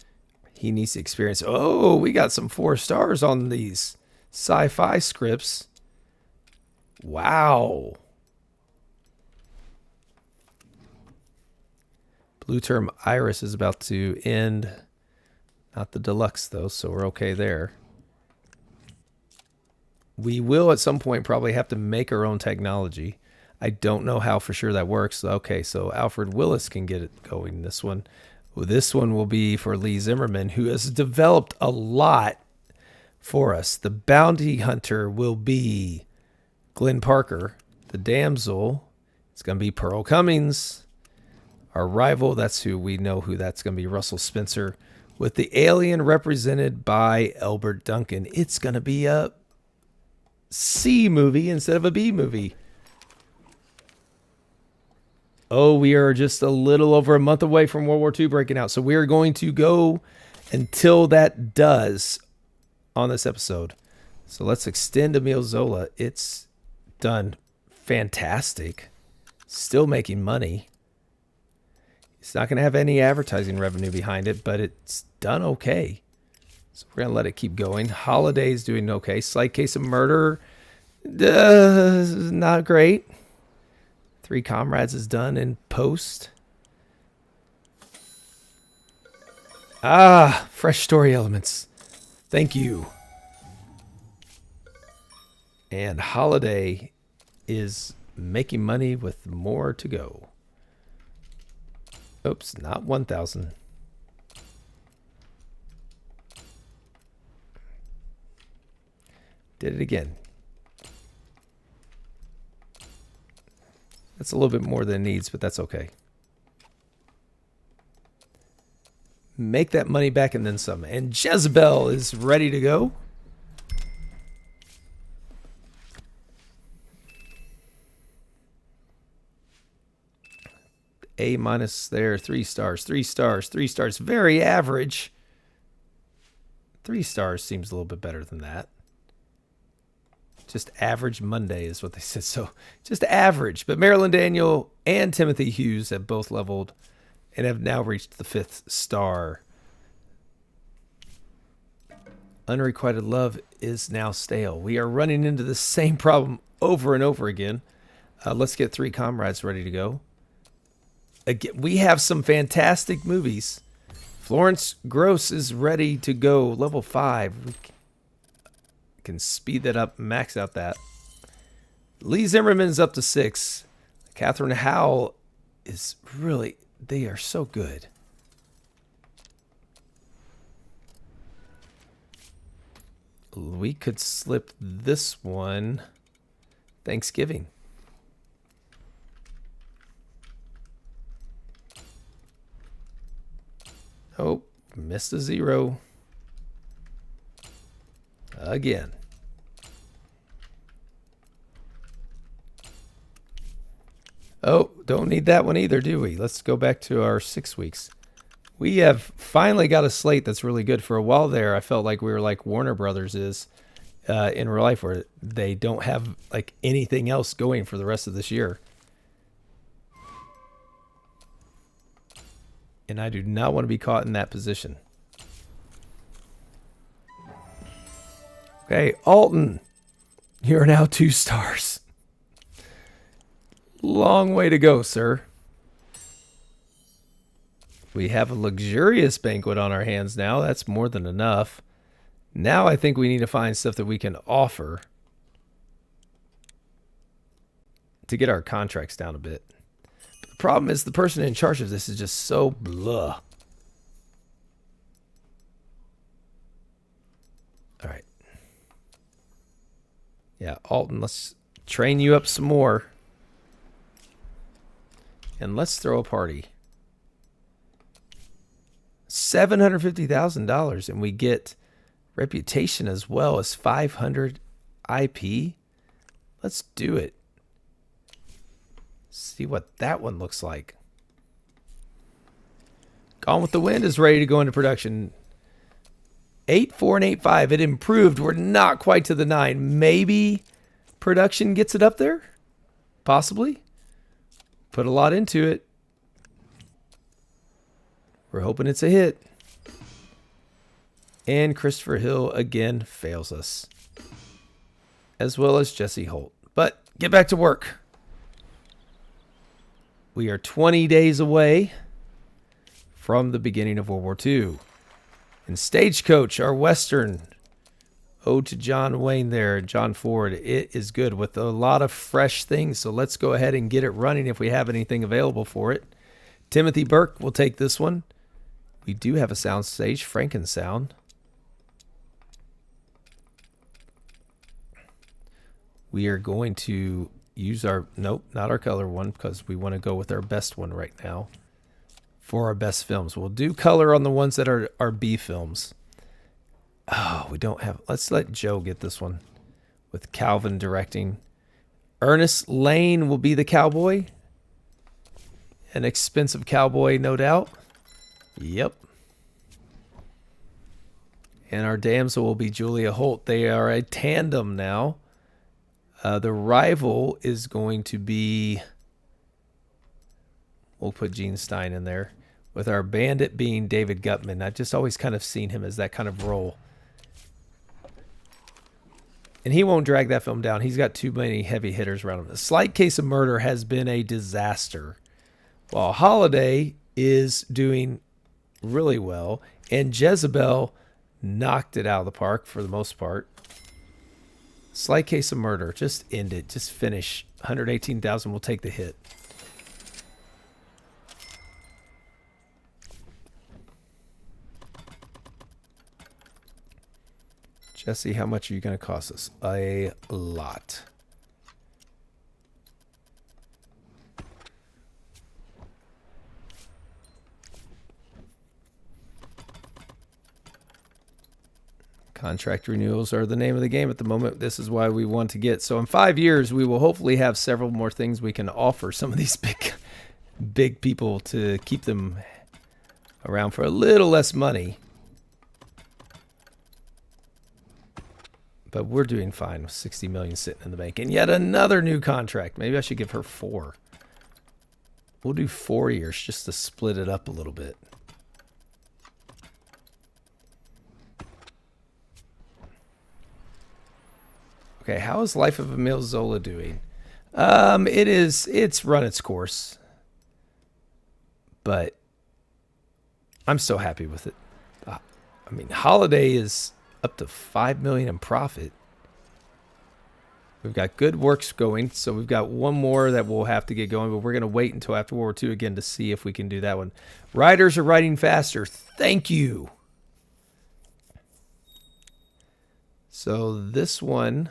He needs experience. Oh, we got some 4 stars on these sci-fi scripts. Wow. Blue Term Iris is about to end. Not the deluxe, though, so we're okay there. We will, at some point, probably have to make our own technology. I don't know how for sure that works. Okay, so Alfred Willis can get it going. This one will be for Lee Zimmerman, who has developed a lot for us. The bounty hunter will be Glenn Parker. The damsel, it's going to be Pearl Cummings. Our rival, that's who we know who that's going to be, Russell Spencer. With the alien represented by Elbert Duncan. It's going to be a C movie instead of a B movie. Oh, we are just a little over a month away from World War II breaking out. So we are going to go until that does on this episode. So let's extend Emile Zola. It's done fantastic. Still making money. It's not going to have any advertising revenue behind it, but it's done okay. So we're going to let it keep going. Holiday's doing okay. Slight Case of Murder, not great. 3 Comrades is done in post. Ah, fresh story elements. Thank you. And Holiday is making money with more to go. Oops, not 1,000. Did it again. That's a little bit more than it needs, but that's okay. Make that money back and then some. And Jezebel is ready to go. A minus there. 3 stars, 3 stars, 3 stars. Very average. 3 stars seems a little bit better than that. Just average Monday is what they said. So just average. But Marilyn Daniel and Timothy Hughes have both leveled and have now reached the 5th star. Unrequited love is now stale. We are running into the same problem over and over again. Let's get 3 comrades ready to go. Again, we have some fantastic movies. Florence Gross is ready to go. Level 5. We can speed that up, max out that. Lee Zimmerman's up to 6. Catherine Howell is really... They are so good. We could slip this one Thanksgiving. Oh, missed a 0. Again. Oh, don't need that one either, do we? Let's go back to our 6 weeks. We have finally got a slate that's really good. For a while there, I felt like we were like Warner Brothers is in real life, where they don't have like anything else going for the rest of this year. And I do not want to be caught in that position. Okay, Alton, you're now 2 stars. Long way to go, sir. We have a luxurious banquet on our hands now. That's more than enough. Now I think we need to find stuff that we can offer to get our contracts down a bit. But the problem is the person in charge of this is just so blah. All right. Yeah, Alton, let's train you up some more. And let's throw a party. $750,000, and we get reputation as well as 500 IP. Let's do it. See what that one looks like. Gone with the Wind is ready to go into production. 8.4 and 8.5. It improved. We're not quite to the 9. Maybe production gets it up there. Possibly. Put a lot into it. We're hoping it's a hit. And Christopher Hill again fails us. As well as Jesse Holt. But get back to work. We are 20 days away from the beginning of World War II. And Stagecoach, our Western, ode to John Wayne there, John Ford, it is good with a lot of fresh things. So let's go ahead and get it running if we have anything available for it. Timothy Burke will take this one. We do have a sound stage, Frankensound. We are going to use our, nope, not our color one, because we want to go with our best one right now for our best films. We'll do color on the ones that are our B films. Oh, we don't have, let's let Joe get this one with Calvin directing. Ernest Lane will be the cowboy. An expensive cowboy, no doubt. Yep. And our damsel will be Julia Holt. They are a tandem now. The rival is going to be, we'll put Gene Stein in there, with our bandit being David Gutman. I've just always kind of seen him as that kind of role. And he won't drag that film down. He's got too many heavy hitters around him. A Slight Case of Murder has been a disaster, while Holiday is doing really well. And Jezebel knocked it out of the park for the most part. Slight Case of Murder. Just end it. Just finish. 118,000 will take the hit. Jesse, how much are you going to cost us? A lot. Contract renewals are the name of the game at the moment. This is why we want to get. So in 5 years, we will hopefully have several more things we can offer some of these big people to keep them around for a little less money. But we're doing fine with 60 million sitting in the bank. And yet another new contract. Maybe I should give her 4. We'll do 4 years just to split it up a little bit. Okay, how is Life of Emile Zola doing? It's run its course. But I'm so happy with it. I mean, Holiday is up to 5 million in profit. We've got good works going, so we've got one more that we'll have to get going, but we're going to wait until after World War II again to see if we can do that one. Riders are riding faster. Thank you. So this one,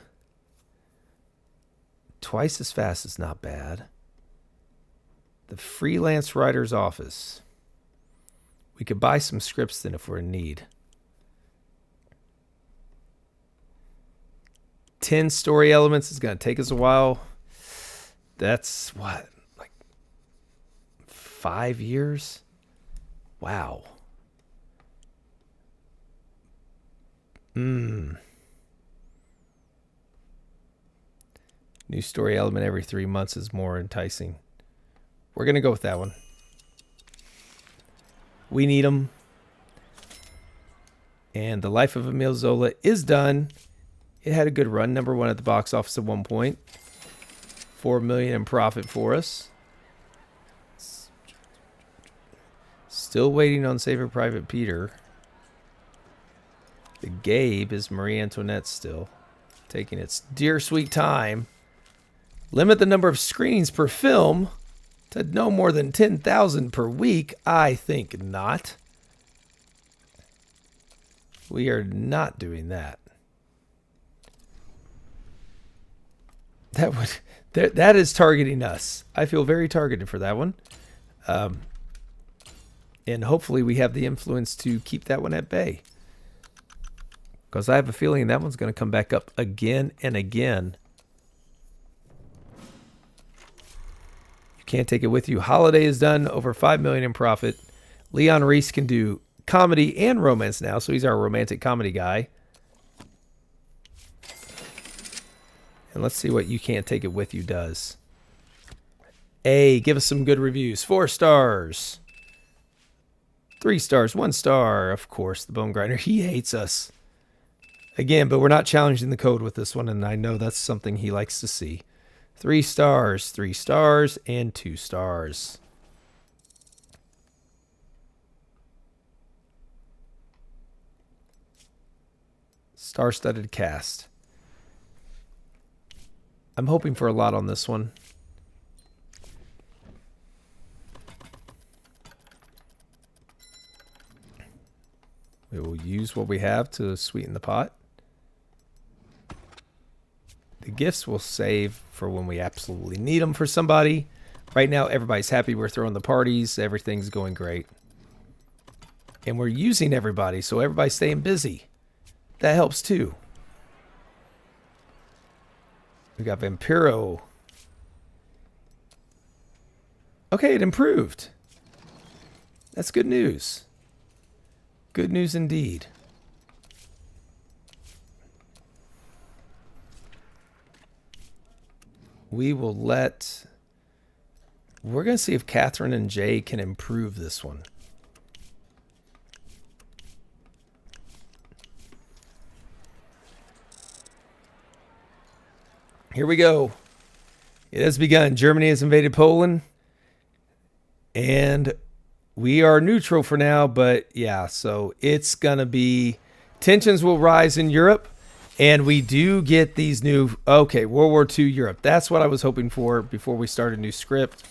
twice as fast is not bad. The freelance writer's office. We could buy some scripts then if we're in need. 10 story elements is going to take us a while. That's what, like 5 years? Wow. New story element every 3 months is more enticing. We're going to go with that one. We need them. And The Life of Emile Zola is done. It had a good run. Number 1 at the box office at one point. 4 million in profit for us. Still waiting on Saving Private Peter. The Gabe is Marie Antoinette still. Taking its dear sweet time. Limit the number of screenings per film to no more than 10,000 per week. I think not. We are not doing that. That is targeting us. I feel very targeted for that one. And hopefully we have the influence to keep that one at bay. Because I have a feeling that one's going to come back up again and again. You can't take it with you. Holiday is done. Over 5 million in profit. Leon Reese can do comedy and romance now. So he's our romantic comedy guy. And let's see what You Can't Take It With You does. Give us some good reviews. 4 stars. 3 stars. 1 star. Of course, the Bone Grinder. He hates us. Again, but we're not challenging the code with this one, and I know that's something he likes to see. 3 stars. 3 stars. And 2 stars. Star-studded cast. I'm hoping for a lot on this one. We will use what we have to sweeten the pot. The gifts we'll save for when we absolutely need them for somebody. Right now, everybody's happy. We're throwing the parties. Everything's going great. And we're using everybody, so everybody's staying busy. That helps too. We got Vampiro. Okay, it improved. That's good news. Good news indeed. We will let... We're going to see if Catherine and Jay can improve this one. Here we go. It has begun. Germany has invaded Poland. And we are neutral for now, but yeah, so it's going to be... Tensions will rise in Europe. And we do get these new... Okay, World War II Europe. That's what I was hoping for before we start a new script.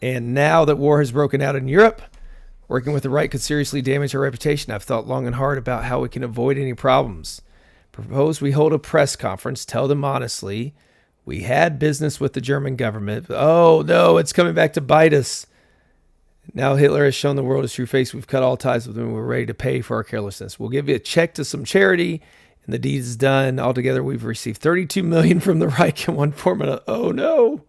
And now that war has broken out in Europe, working with the right could seriously damage our reputation. I've thought long and hard about how we can avoid any problems. Propose we hold a press conference, tell them honestly, we had business with the German government. Oh, no, it's coming back to bite us. Now Hitler has shown the world his true face. We've cut all ties with him. We're ready to pay for our carelessness. We'll give you a check to some charity, and the deed is done. Altogether, we've received 32 million from the Reich in one form and oh no.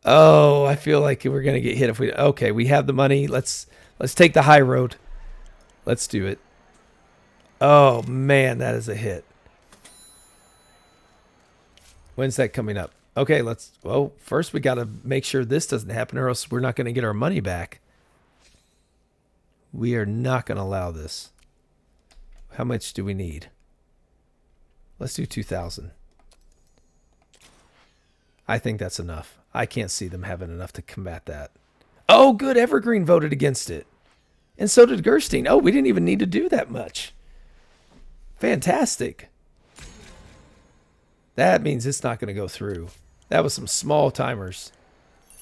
Oh, I feel like we're gonna get hit if we. Okay, we have the money. Let's take the high road. Let's do it. Oh man, that is a hit. When's that coming up? Okay, well, first we got to make sure this doesn't happen or else we're not going to get our money back. We are not going to allow this. How much do we need? Let's do 2,000. I think that's enough. I can't see them having enough to combat that. Oh, good. Evergreen voted against it. And so did Gerstein. Oh, we didn't even need to do that much. Fantastic. That means it's not going to go through. That was some small timers.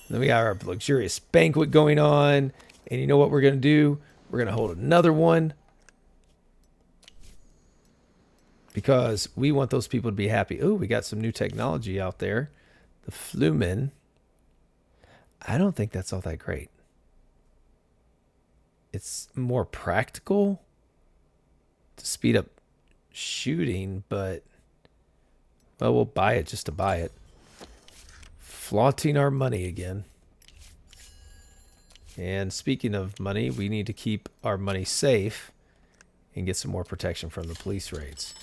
And then we got our luxurious banquet going on. And you know what we're going to do? We're going to hold another one. Because we want those people to be happy. Oh, we got some new technology out there. The Flumen. I don't think that's all that great. It's more practical to speed up shooting, but well, we'll buy it just to buy it. Flaunting our money again. And speaking of money, we need to keep our money safe and get some more protection from the police raids.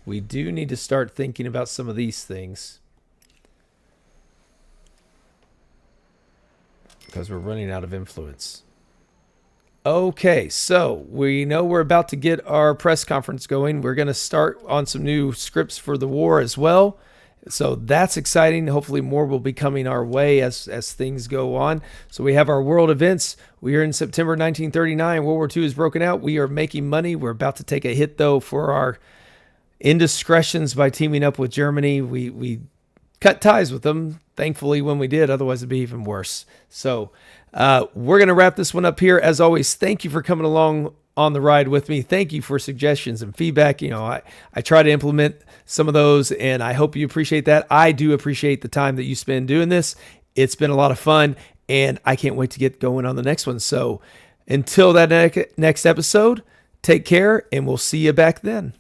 We do need to start thinking about some of these things because we're running out of influence. Okay, so we know we're about to get our press conference going. We're going to start on some new scripts for the war as well. So that's exciting. Hopefully more will be coming our way as things go on. So we have our world events. We are in September 1939. World War II is broken out. We are making money. We're about to take a hit, though, for our indiscretions by teaming up with Germany. We cut ties with them, thankfully, when we did. Otherwise, it'd be even worse. So we're going to wrap this one up here. As always, thank you for coming along on the ride with me. Thank you for suggestions and feedback. You know, I try to implement some of those, and I hope you appreciate that. I do appreciate the time that you spend doing this. It's been a lot of fun, and I can't wait to get going on the next one. So until that next episode, take care, and we'll see you back then.